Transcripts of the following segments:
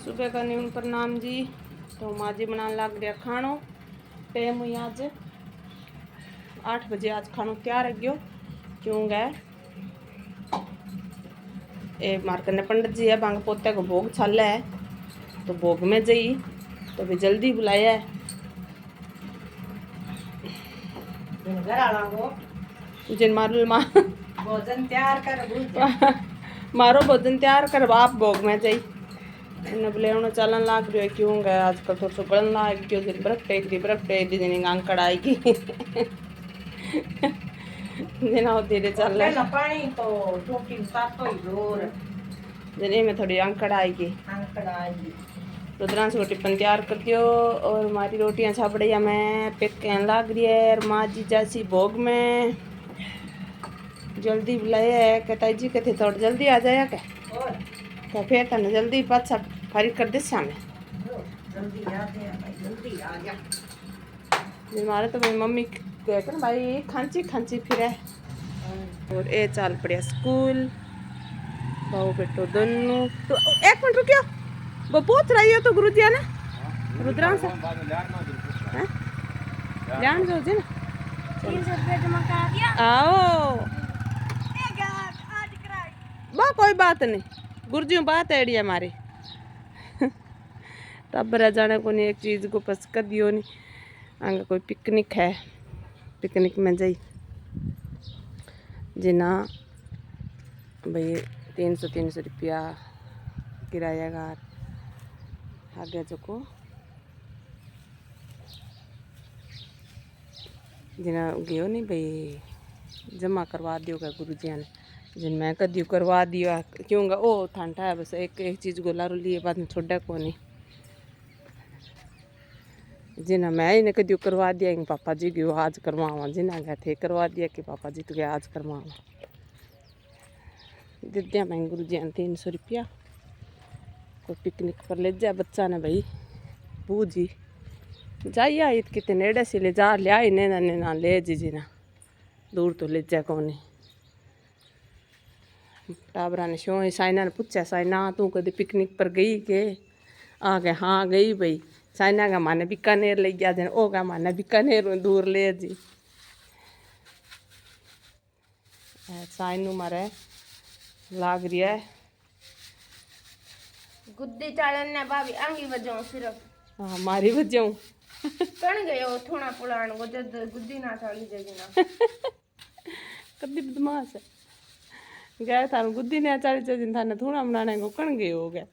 सुबह का नीम प्रणाम जी। तो माँ जी बना लग रहा खानो। टाइम हुई आज 8 बजे। आज खानो तैयार है गयो क्यों गए ए मारकने पंडित जी है बांग पोते को भोग छाल है तो भोग में जई तो भी जल्दी बुलाया है। जिन मारो भोजन तैयार कर मारो भोजन तैयार कर बाप भोग में जाई इन्हें बुलाने चलन लाग रही है क्यों गए आजकल थोड़ा सा बढ़न लाग गयो दिन बरफ टेक दी दिन आंकड़ आएगी जिना धीरे चल रहा है पानी तो टोटी साफ तो जोर जिने में थोड़ी आंकड़ आएगी रुद्रांश को टिफिन तैयार कर दियो और हमारी रोटियां छापड़िया में पेक कहने लाग रही है और माँ जी जैसी भोग में जल्दी बुलाया है कहता जी कहते थोड़ा जल्दी आ जाया क्या तो फिर तने जल्दी पाछा फारी कर दे शाम जल्दी आ जा हमारे तो मेरी मम्मी कहते ना भाई खांची खांची फिरे और ये चाल पड़िया स्कूल बहु बेटो दोनों। तो एक मिनट रुकियो वो पूछ रही हो तो गुरु जी ने रुद्रांश जान दो जी ना 300 रुपये जमा करा दिया। आओ बा कोई बात नहीं गुरुजी बात है एड़ी हमारी तब रह जाने को नहीं एक चीज़ को पस कर दियो नहीं आगे कोई पिकनिक है पिकनिक में जाई जिना भाई 300 रुपया किराया का आगे जो को जिना गयो नहीं भाई जमा करवा दियो का गुरुजी ने जिन मैं कदी करवा दिया क्योंगा ओ ठंडा है बस एक चीज़ को लारू लिए बाद में छोड़ा को नहीं जिना मैं इन्हें कदी करवा दिया कि पापा जी गयो आज करवावा जिना गए थे करवा दिया कि पापा जी तो गया आज करवावा दे दिया मैं गुरु जी ने 300 रुपया कोई पिकनिक पर ले जाए बच्चा ने भाई बूझी जाइए आई कितने नेड़े से ले जा लिया इन्हें ना ले जी ना दूर तो ले जाए कौन टाबरा ने शो साइना ने पूछा साइना तू कभी पिकनिक पर गई के आ गए हाँ गई भाई साइना का माने बीकानेर ले गया जन ओ का माने बीकानेर में दूर ले जी साइनू मारे लाग रही है गुद्दी चालन ने भाभी आंगी बजाऊं सिर्फ हाँ मारी बजाऊं कण गयो थोड़ा पुलान को जद गुद्दी ना चाली जगी ना कभी बदमाश है गए थारू गुद्दी ने चाली जिन थाने थोड़ा बनाने को कण गए हो गया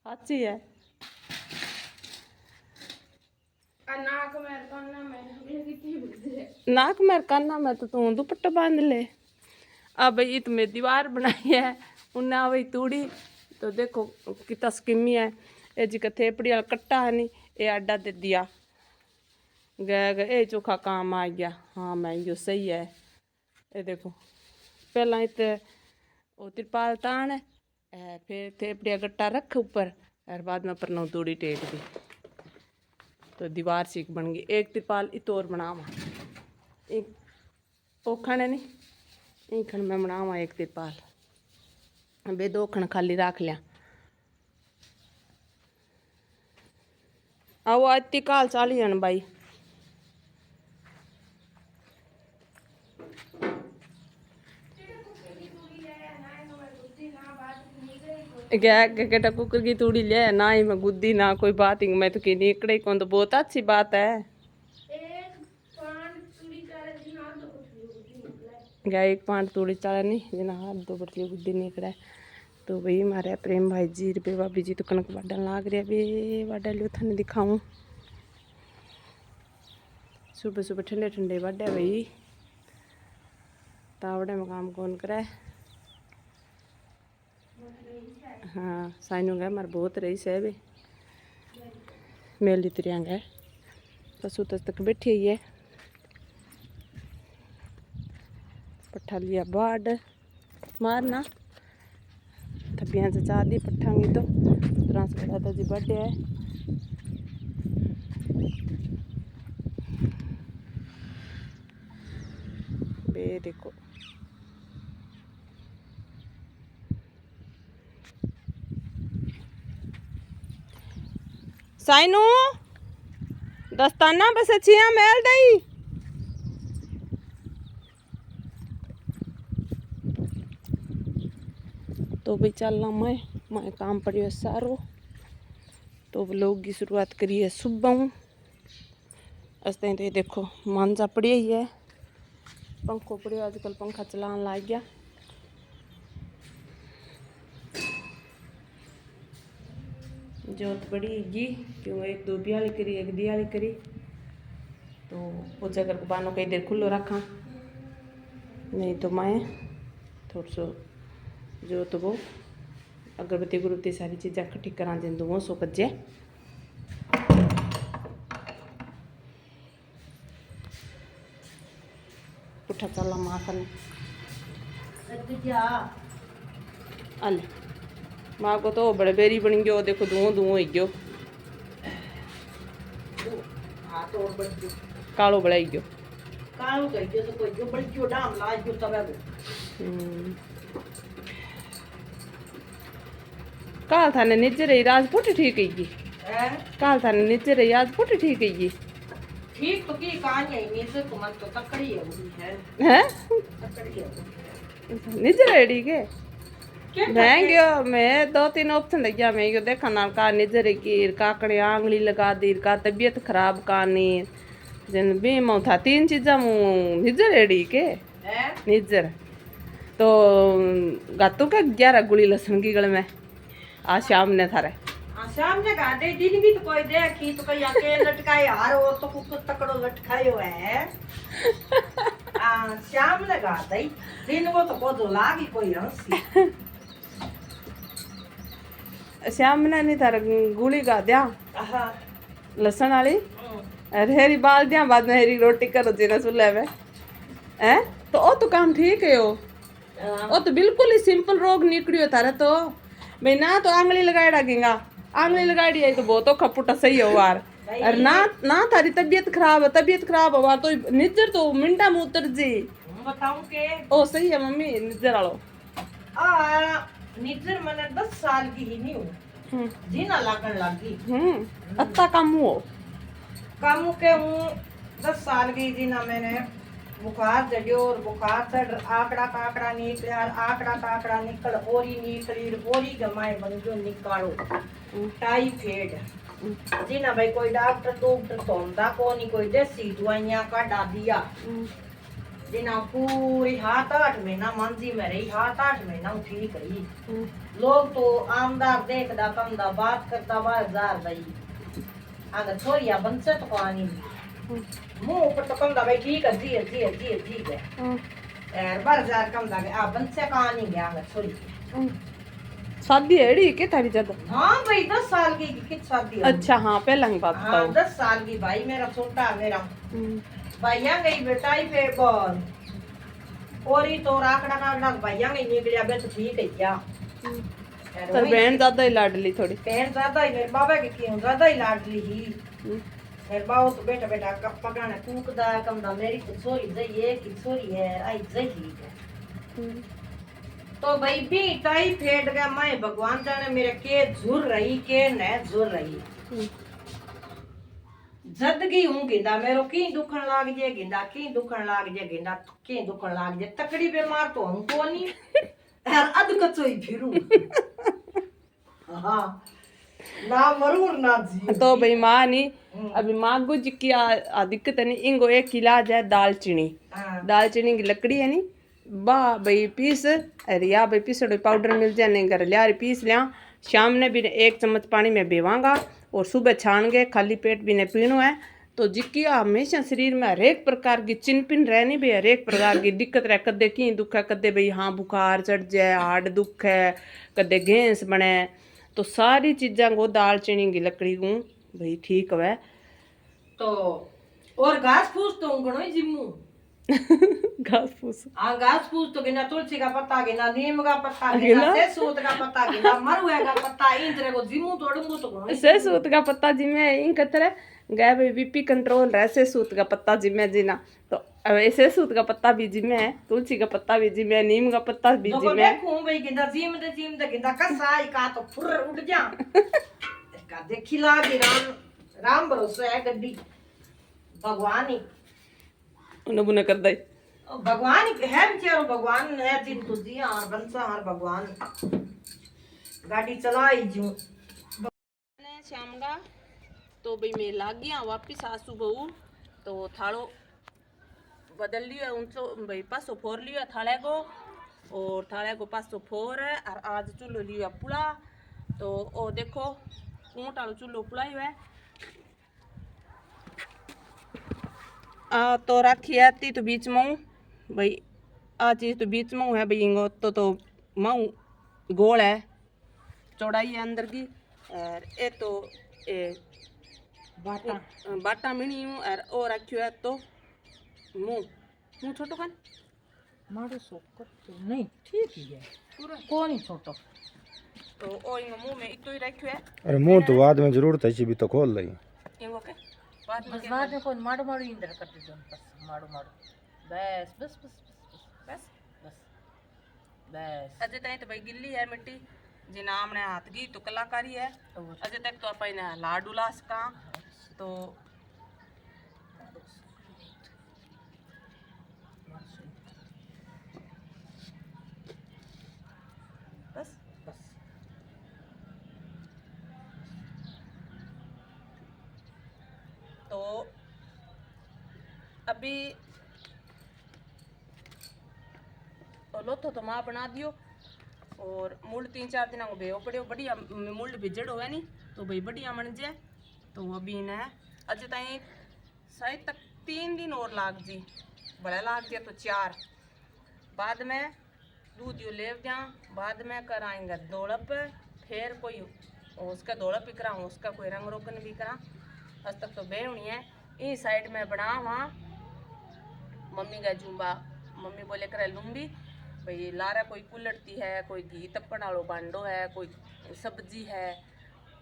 अच्छी है नाक में काना में नाक में काना में तो तू दुपट्टा बांध ले अब ये तो मैं दीवार बनाई है उन्हें वही तूड़ी तो देखो कितना स्किमी है ये जी का थेपड़ी वाला कट्टा है नहीं ये अड्डा दे दिया गए गए ये चोखा काम आ गया हाँ मैं यो सही है ये देखो पहला इत वो तिरपाल तान है फिर थेपड़िया गट्टा रख ऊपर और बाद में परनौ तूड़ी टेक दी तो दीवार सीख बन गई। एक तिरपाल इत और बनावा एक ओ खण नहीं एक खण में बनावा एक तिरपाल बे 2 खण खाली रख लिया आओ आती काल चाली जन भाई क्या कुकर की तूड़ी ले ना ही मैं गुद्दी ना कोई बात ही मैं तो कि निकड़े कौन तो बहुत अच्छी बात है क्या एक 5 तूड़ी चाला नहीं जिना हाथ 2 बटली गुद्दी निकड़ा है तो भाई हमारे प्रेम भाई जी रुपये भाभी जी तो कनक बाडन लाग रहा बे बाडा लियो थाने दिखाऊं सुबह सुबह ठंडे ठंडे बाडा भाई तावड़े में काम कौन करे हाँ साइनू गए मार बहुत रही से भी मेली तुरिया गए पशु तक बैठी ही है पट्ठा लिया बाड मारना थपियाँ से चाह दी पट्ठांगी तो ट्रांस करा था जी बर्थडे है बे देखो साइनू दस्ताना बस अच्छियाँ मेल दई। तो भाई चलना मैं काम पड़ियो सारो। तो व्लॉग की शुरुआत करिए सुबह। अस्ते तो देखो मांजा पड़ी ही है, पंखो पड़ियो, आजकल पंखा चलाने लग गया। जोत बड़ी जी क्यों एक दो बियाली करी एक दियाली करी, तो पूजा करके बानो कई देर खुलो रखा, नहीं तो मैं थोड़ा सो जोत वो अगरबत्ती गुरबत्ती सारी चीज़ें इकट्ठी करा दिन दूँ सो कज्जे। पुठा चला माँ कन अल माँ को तो बड़े बेरी बन गयो, देखो धुआं धुआं हो गयो, कालो बड़ाई गयो। कालो कह गयो तो कोई जो बड़ी जो डाम लाज जो तबे काल थाने नीचे रही राजपुट ठीक है जी, है काल थाने नीचे रही राजपुट ठीक है जी। ठीक तो की कहानी है नीचे को मन तो तकड़ी है वो है हैं तकड़ी है नीचे रेडी के क्या मैं गयो, मैं दो तीन ऑप्शन लग गया, मैं गयो देखा ना का निजर की काकड़े आंगली लगा दी का तबीयत खराब का नी जन भी मऊ था तीन चीजा मुँह निजर रेडी के है निजर। तो गातू के 11 गुली लहसुन की गल में आज शाम ने थारे शाम ने गाते दिन भी तो कोई देखी तो कहीं आके लटकाए यार वो तो कुछ तकड़ो लटकायो है शाम ने गाते दिन वो तो बहुत लागी कोई हंसी श्याम ने नहीं थारे गुली गा दिया आहा लहसुन वाली, अरे हेरी बाल दिया बाद में हेरी रोटी करो जीना चूल्हे में हैं। तो ओ तो काम ठीक है ओ तो बिल्कुल ही सिंपल रोग निकलियो थारे तो भाई ना तो आंगली लगाए डाकेगा, आंगली लगाई है तो बहुत औखा पुटा सही हो वार। और ना थारी तबीयत खराब हो तो निजर तो मिंटा में उतर जी बताऊं के ओ सही है मम्मी निजर आलो निजर मैंने 10 साल की ही नहीं हूँ जीना लागन लगी अत्ता काम हो काम के हूँ 10 साल की जीना मैंने बुखार चढ़ियो और बुखार चढ़ आकड़ा काकड़ा निकला आकड़ा निकल ओरी निकली ओरी गमाए बन जो निकालो टाइफाइड जीना भाई कोई डॉक्टर तो होंदा कोनी कोई देसी दवाइयां का डा दिया जीना पूरी 7-8 महीना मंजी में रही 7-8 महीना ठीक रही। लोग तो आमदार देखदा कमदा बात करता बाजार भाई अगर छोरिया बनसे तो कहानी मुंह ऊपर तो कमदा भाई ठीक है जी है यार बाजार कमदा आ बनसे कहानी गया अगर छोरी शादी एड़ी के थारी ज्यादा हाँ भाई 10 साल की कित शादी अच्छा हाँ पहला की बात हाँ बताओ 10 साल की भाई मेरा छोटा मेरा भैया गई बेटा ही पे बोल और ही तो राकड़ा भैया गई निकलिया बे तो ठीक है क्या तर बहन ज्यादा ही लाडली थोड़ी बहन ज्यादा ही मेरे बाबा की क्यों ज्यादा ही लाडली ही मेरे बाबू तो बेटा बेटा कप पकाना कूकदा कमदा मेरी तो छोरी जई है कि छोरी है आई जई है तो भाई भी टाई फेड गया मैं भगवान जाने मेरे के झुर रही के न झुर रही जदगी हूँ गिंदा मेरो की दुखन लाग जे गिंदा की दुखन लाग जे गिंदा की दुखन लाग जे तकड़ी बीमार तो हूँ कोनी यार अद कचोई फिरू हाँ ना मरूर ना जी तो भाई माँ नहीं अभी माँ को जी की दिक्कत है नहीं इनको एक इलाज है दालचीनी दालचीनी की लकड़ी है नहीं वाह भाई पीस अरे या भाई पीसड़ो पाउडर मिल जाए नहीं घर लिया पीस लिया शाम ने भी 1 चम्मच पानी में बेवांगा और सुबह छान के खाली पेट भी ने पीनो है तो जिक्की हमेशा शरीर में हरेक प्रकार की चिनपिन रहनी भी हरेक प्रकार की दिक्कत रह कदे की दुख है कदे भाई हाँ बुखार चढ़ जाए हार्ड दुख है कदे गैस बने तो सारी चीज़ा को दालचीनी की लकड़ी को भाई ठीक है तो और घास फूस तो उगणो जिम्मू घास फूस हाँ घास फूस तो गिना तुलसी का पत्ता गिना नीम का पत्ता गिना सेसूत का पत्ता गिना मरुआ का पत्ता इंद्र को जिम्मू तोड़ूंगो तो गणो सेसूत का पत्ता जिम्मे इन कतरे गए भाई बीपी कंट्रोल रहे सेसूत का पत्ता जिम्मे जीना तो अब ऐसे सूत का पत्ता भी जिम्मे है तुलसी का पत्ता भी जिम्मे है नीम का पत्ता भी जिम्मे है देखूं भाई गिंदा जिम दे गिंदा कसाई का तो फुर उड़ जा का देखी लागी रान राम भरोसा है गड्डी भगवान ही उन्हें बुने कर दे भगवान ही है बेचारो भगवान है दिन तो दिया और बंसा और भगवान गाड़ी चलाई जू शाम का तो भाई मैं लाग गया वापिस आसू बहू तो थालो बदल लियो उनसो भाई पासो फोर लियो थाले को और थाले को पासो फोर है और आज चूल्हो लियो पुला तो ओ देखो ऊँट आलो चूल्हो पुलाई है तो राखी आती तो बीच में भाई आ चीज तो बीच में है भाई इंगो तो माऊ गोल है चौड़ाई है अंदर की और ये तो बाटा मिनी हूँ और रखियो है तो मुँह छोटो खान मारो सोकर तो नहीं ठीक ही है पूरा कौन ही छोटो तो ओ इंगो मुँह में इतो ही रखियो है अरे मुंह तो बाद में जरूरत है भी तो खोल लई इंगो के बाद में बाद में कौन मारो मारो इंदर कर दे बस मारो मारो बस बस बस बस बस बस अजय ताई तो भाई गिल्ली है मिट्टी जिना हमने हाथ की तो कलाकारी है अजय तक तो अपन लाडू लास का तो बस बस तो अभी लोथो तो माँ बना दियो और मूल 3-4 दिन को भेव पड़े बढ़िया मूल भिजड़ हो नहीं तो भाई बढ़िया बन जाए तो अभी ने अजय ताई शायद तक 3 दिन और लाग जी बड़ा लाग गया तो 4 बाद में दूध यू ले जा बाद में कराएंगे दौड़प फिर कोई उसका दौड़प भी करा उसका कोई रंग रोगन भी करा आज तक तो बेहनी है इस साइड में बना वहाँ मम्मी का जुम्बा मम्मी बोले करे लूंगी भाई लारा कोई कुलटती है कोई घी तपन वालो भांडो है कोई सब्जी है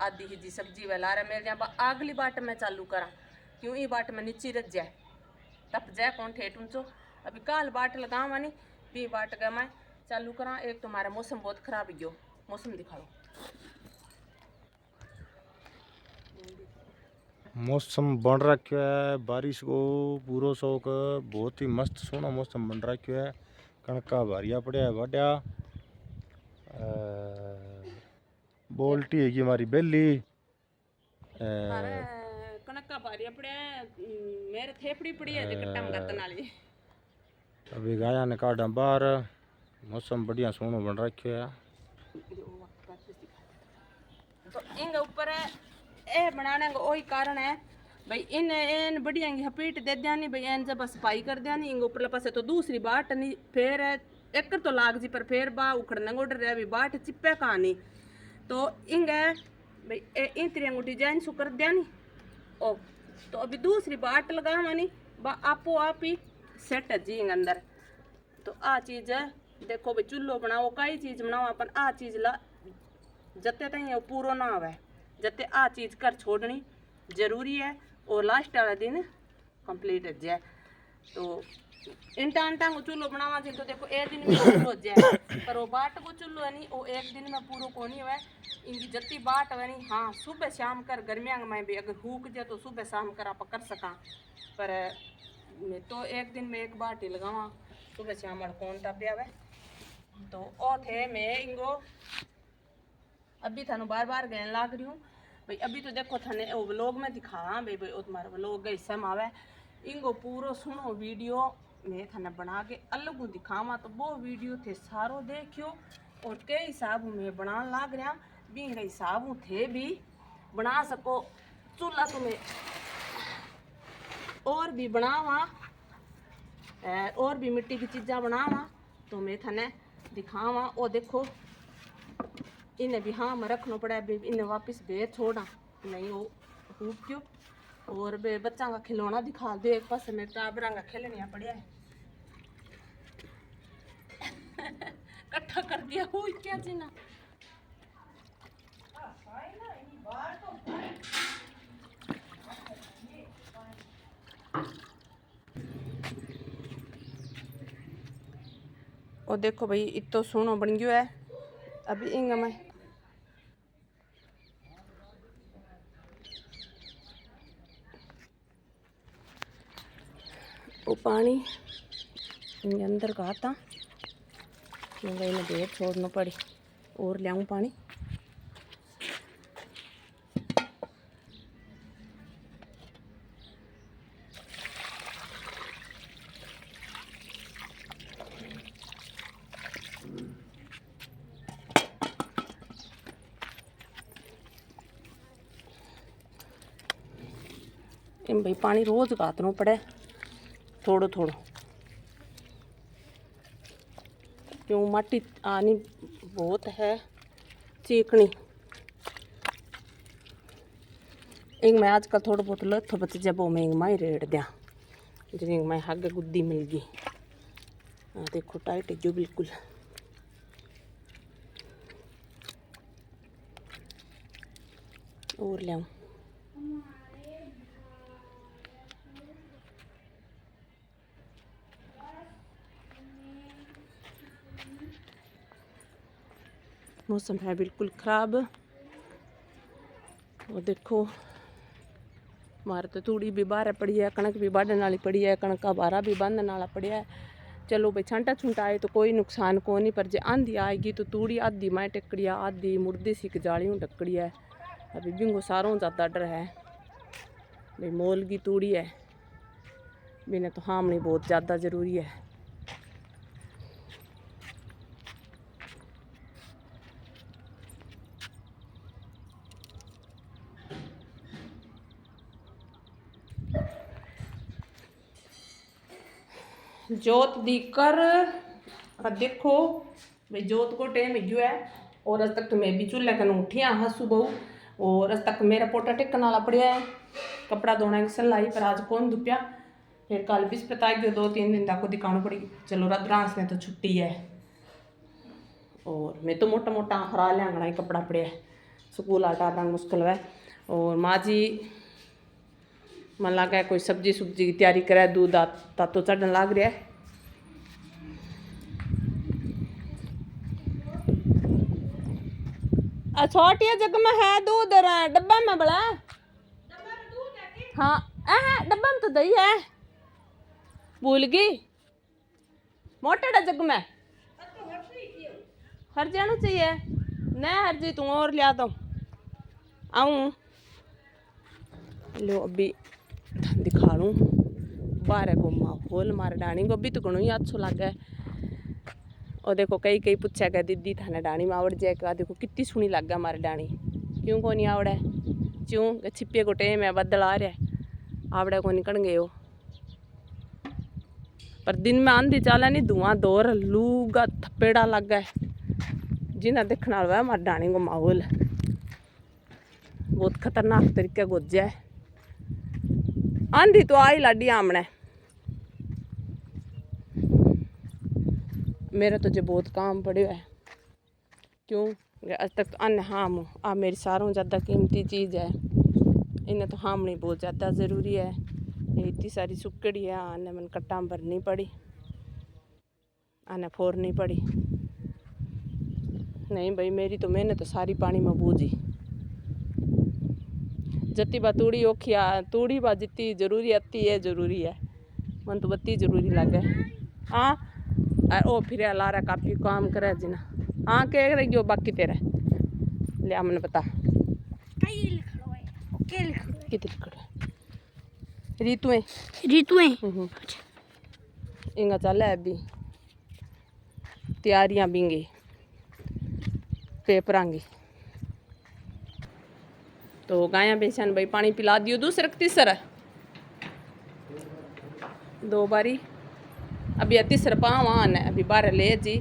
आधी हिजी सब्जी व लारा मेरे यहाँ अगली बाट में चालू करा क्यों ये बाट में नीचे रख जाए तप जाए कौन ठेठ ऊंचो अभी काल बाट लगावा नहीं भी बाट गया मैं चालू करा एक तुम्हारा मौसम बहुत खराब ही गयो मौसम दिखाओ मौसम बन रखो है बारिश को पूरो शौक बहुत ही मस्त सोना मौसम बन रखो है कणका भारिया पड़िया है वाड्या बोल्टी है कि हमारी बेली कणका भारिया पड़े मेरे थेपड़ी पड़ी है कट्टा में गतन वाली अभी गाया ने काटा बाहर मौसम बढ़िया सोना बन रखो है तो इन ऊपर ए बनाने का वही कारण है भाई इन बढ़िया हपीट दे दिया नहीं भाई इन जब सफाई कर दिया नहीं इन ऊपर पासे तो दूसरी बाट नहीं फिर एक तो लाग जी पर फिर बा उखड़ने गोड़ रहा भी बाट चिप्पे कहानी तो इंग भाई इन तरह डिजाइन सु कर दिया नहीं ओ तो अभी दूसरी बाट लगा नहीं बा आपो आप ही सेट है जी अंदर तो आ चीज है देखो भाई चूल्हो बनाओ कई चीज बनाओ अपन आ चीज ला जते तक पूरा ना आवे जते आ चीज कर छोड़नी जरूरी है और लास्ट वाला दिन कंप्लीट हो जाए तो इंटा इंटा को चूल्हो बनावा जी तो देखो एक दिन में पूरा हो जाए पर वो बाट को चूल्हो है नहीं वो एक दिन में पूरा को नहीं हुआ इनकी जत्ती बाट है नहीं हाँ सुबह शाम कर गर्मियाँ में भी अगर हुक जाए तो सुबह शाम कर आप कर सका पर तो एक दिन में एक बाट ही लगावा सुबह शाम कौन टापिया है तो ओ थे मैं इंगो अभी थानू बार बार कहने लाग रही हूँ भाई अभी तो देखो थाने वो व्लॉग में दिखा भाई भाई वो तुम्हारा व्लॉग हिस्सा में आवे इनको पूरा सुनो वीडियो मैं थाने बना के अलग दिखावा तो वो वीडियो थे सारो देखियो और के हिसाब में बना लाग रहा भी हिसाब थे भी बना सको चूल्हा तुम्हें और भी बनावा और भी मिट्टी की चीज़ा बनावा तो मैं थाने दिखावा और देखो इन्हें भी हाँ मैं रखना पड़ा है इन्हें वापस भेज छोड़ा नहीं वो खूब क्यों और बे बच्चा का खिलौना दिखा दो एक पास में टाबरा का खेलने पड़िया है इकट्ठा कर दिया हो क्या जीना और देखो भाई इतो सोनो बन गयो है अभी इंग में वो पानी इनके अंदर का था, क्योंकि इन्हें देर छोड़ना पड़ी। और लियाऊँ पानी। इन भाई पानी रोज गातनो पड़े थोड़ो थोड़ो, क्यों माटी आनी बहुत है चीकनी। एक मैं आजकल थोड़ा बहुत लथ बच जब वो मैं माई रेड़ दिया जिन मैं आगे गुद्दी मिल गई। देखो टाइट है जो बिल्कुल। और लियाऊं मौसम है बिल्कुल ख़राब। और देखो हमारे तो तूड़ी भी बाहर पड़ी है, कणक भी बाढ़ने वाली पड़ी है, कणक का बारा भी बांधने वाला पड़ा है। चलो भाई छांटा छुंटा आए तो कोई नुकसान को नहीं, पर जे आंधी आएगी तो तूड़ी आधी माए टेकड़िया आधी मुर्दी सी जालियों ढकड़ी है। अभी बिंगो सारों ज़्यादा डर है भाई, मोल की तूड़ी है बिना तो हामनी बहुत ज़्यादा ज़रूरी है। जोत दीकर देखो भाई जोत को टाइम हो है। और आज तक तो मैं भी चूल्हे कन उठी हाँ सुबह। और आज तक मेरा पोटा टेकन वाला पड़िया है, कपड़ा धोना की सलाई पर आज कौन दुपिया। फिर कल बिस्पत आ गयो, 2-3 दिन तक को दिखाना पड़ी। चलो रद्रांस ने तो छुट्टी है। और मैं तो मोटा मोटा हरा लियांगना ही कपड़ा पड़िया है, स्कूल आटा मुश्किल है। और माँ जी मन लगा कोई सब्जी सुब्जी की तैयारी करे, दूध आता तो चढ़ने लग रहा है। छोटिया जग में है दूध डब्बा में बड़ा। हाँ डब्बा में तो दही है, भूल गई। मोटा जग में हर जाना चाहिए न हर जी तू और लिया दो आऊँ। लो अभी दिखा लूँ बारह को माहौल मारे डाणी को। अभी तो घणो ही अच्छो लगे। और देखो कई कई पूछा गया दीदी थाने डाणी में आवड़ जाएगा। देखो कितनी सुनी लग गया हमारे डाणी, क्यों को नहीं आवड़े। क्यों छिपे को टेम है, बदल आ रहा है, आवड़े को निकल गए हो। पर दिन में आंधी चाला नहीं, धुआं दौर लूगा थपेड़ा लग गए जिन्हें देखने वाला है। हमारे डाणी को माहौल बहुत खतरनाक तरीके गुजया है। आंधी तो आई लाडी आमने। मेरा तो जो बहुत काम पड़े है, क्यों आज तक तो अन्य हाम आ मेरी सारों ज़्यादा कीमती चीज़ है। इन्हें तो हामनी बहुत ज़्यादा ज़रूरी है। इतनी सारी सुकड़ी है, आने मन कट्टा भरनी पड़ी, आने फोड़नी पड़ी। नहीं भाई मेरी तो मेहनत तो सारी पानी में बूझी। जती बा तूड़ी औखिया तूड़ी बा जितनी जरूरी आती है जरूरी है, मन तो बत्ती जरूरी लगे। हाँ ओ फिर लारा काफी काम करे जिना। हाँ कह रही हो बाकी तेरे लिया मैंने बता ऋतुएं इंगा चल है अभी तैयारियां बिंगी पेपरांगी। तो गाया बेसन भाई पानी पिला दियो दूसरा तीसरा 2 बारी। अभी तीसरा पावान है, अभी 12 ले जी।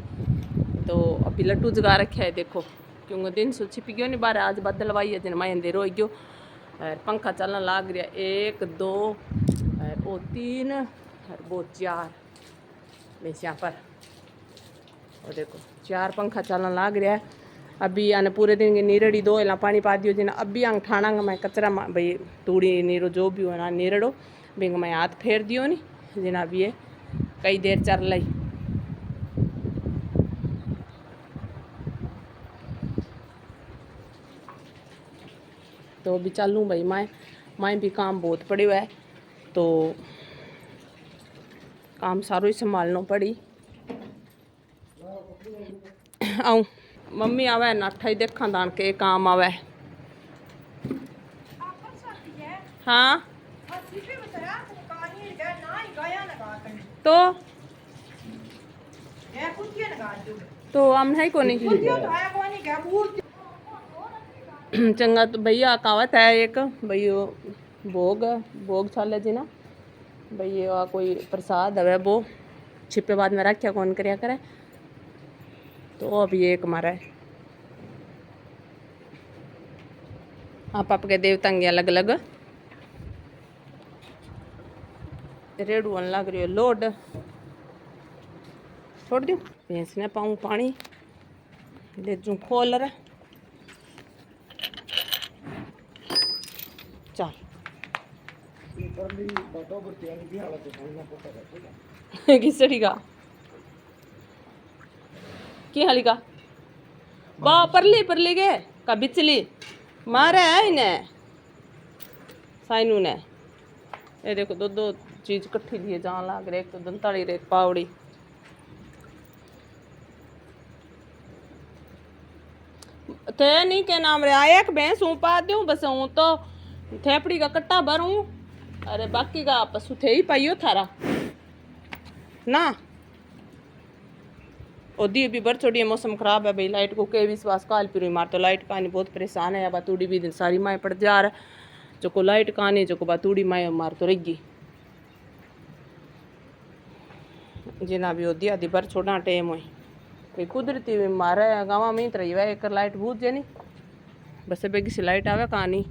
तो अभी लट्टू जगा रखे है देखो, क्योंकि दिन सो छिप गयो नहीं बारह। आज बदल वाई है जिन मैं अंधेरो हो गयो और पंखा चलना लाग रहा 1 2 और वो 3 और वो 4 बस यहाँ पर। और देखो 4 पंखा चलना लाग रहा है। अभी आने पूरे दिन की नीरड़ी 2 एला पानी पा दियो जिना। अभी आंग ठाणा मैं कचरा भाई तूड़ी नीरो जो भी हो ना नीरड़ो बिंग मैं हाथ फेर दियो नहीं जिना। अभी ये कई देर चल लाई। तो अभी चलूँ भाई मैं भी काम बहुत पड़े हुआ है। तो काम सारो ही संभालना पड़ी। आऊँ मम्मी आवे नाठा ही देखा दान के काम आवे। हाँ तो हम है को नहीं चंगा। तो भैया कहावत है एक भैया भोग भोग चाले जी ना भैया कोई प्रसाद है वो छिपे बाद में रखा कौन करया करे। तो अभी एक मारा है आप के देवता अलग अलग रेडू लग रही हो लोड छोड़ दूँ भैंस ने पाऊँ पानी ले जूँ खोल रहा चल किसड़ी का की हाली का बा परली गे का बिचली मारे है इन्हें साइनू ने ये देखो दो दो चीज इकट्ठी लिए जहाँ लाग रहे एक तो दंताली रे पावड़ी थे नहीं के नाम रे आया एक भैंस हूँ पा दूँ बस हूँ तो थेपड़ी का कट्टा भरूं अरे बाकी का पशु थे ही पाइयो थारा ना ओदी भी बर छोड़ी मौसम खराब है भाई लाइट को के विश्वास काल फिर मार तो लाइट का नहीं बहुत परेशान है बातूड़ी भी दिन सारी माए पड़ जा रहा जो को लाइट का नहीं जो को बातूड़ी माए मार तो रहेगी जिना भी ओदी आदि बर छोड़ा टेम हुई भाई कुदरती मारे गाँव में रही है एक लाइट बूझ जे नहीं बस बेगी सी लाइट आवे कहानी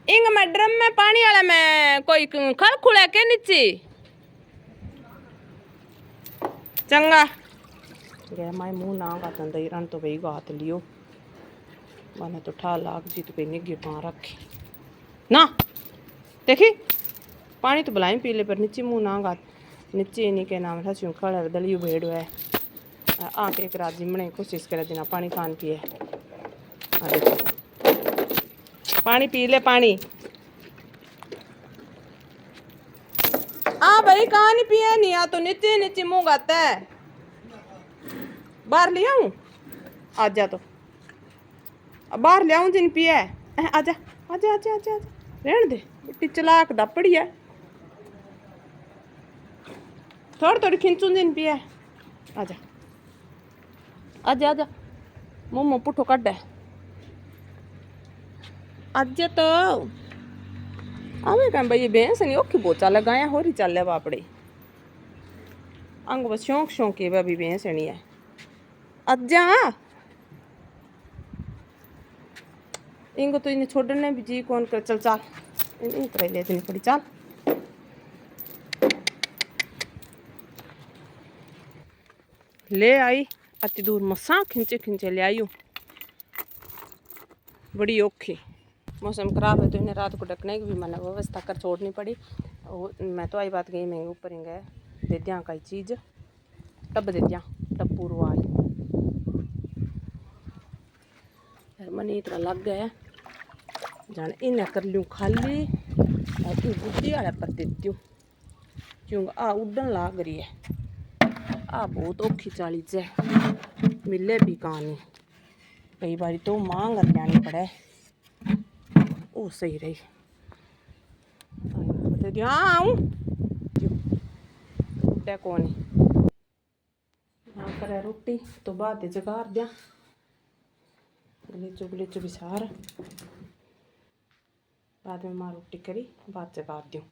इंग में ड्रम में पानी वाला में कोई खल खुला के नीचे चंगा गया माय मुंह ना का तंदई रन तो भाई गात लियो मैंने तो ठा लाग जी तो पे निगे पा रखी ना देखी पानी तो बुलाई पी ले पर नीचे मुंह ना गात नीचे नहीं के नाम था चूं खड़ा दलियो भेड़ो है आके एक रात जिमने कोशिश करे देना पानी कान पिए अरे पानी पी ले पानी आ भाई कहाँ नहीं पिया नहीं आ तो नीचे नीचे मुंह गाता है बाहर ले आऊं आजा तो बाहर ले आऊं जिन पिया है आजा आजा आजा आजा रहने दे बिट्टी चलाक दपड़ी है थोड़ी थोड़ी खिंचूं जिन पिया है आजा आजा आजा मुंह मुंह पुठो कट है आज तो आवे कम भाई भैंस नहीं ओखी बोचा लगाया हो रही चल बापड़े अंग बस शौक शौक है भाभी भैंस नहीं है अज्जा इनको तो इन्हें छोड़ने भी जी कौन कर चल चल इन तरह ले देनी पड़ी चल ले आई अति दूर मसा खिंचे खिंचे ले आई बड़ी औखी मौसम खराब है तो इन्हें रात को ढकने की भी मैंने व्यवस्था कर छोड़नी पड़ी मैं तो आई बात गई मैं ऊपर ही गए दे दिया कई चीज़ टब दे दिया टब पूरा आई मन इतना लग गया जान इन्हें कर लूँ खाली बुद्धि वाले पर देती हूँ क्यों आ उड़न लाग रही है आ बहुत औखी चाली से मिले भी कहानी कई बारी तो मांग लेनी पड़े ओ सही रही हाँ आऊँ कौन हाँ करे रोटी तो बाद जगार दिया गलीचो भी सार बाद में माँ रोटी करी बाद जगार दूँ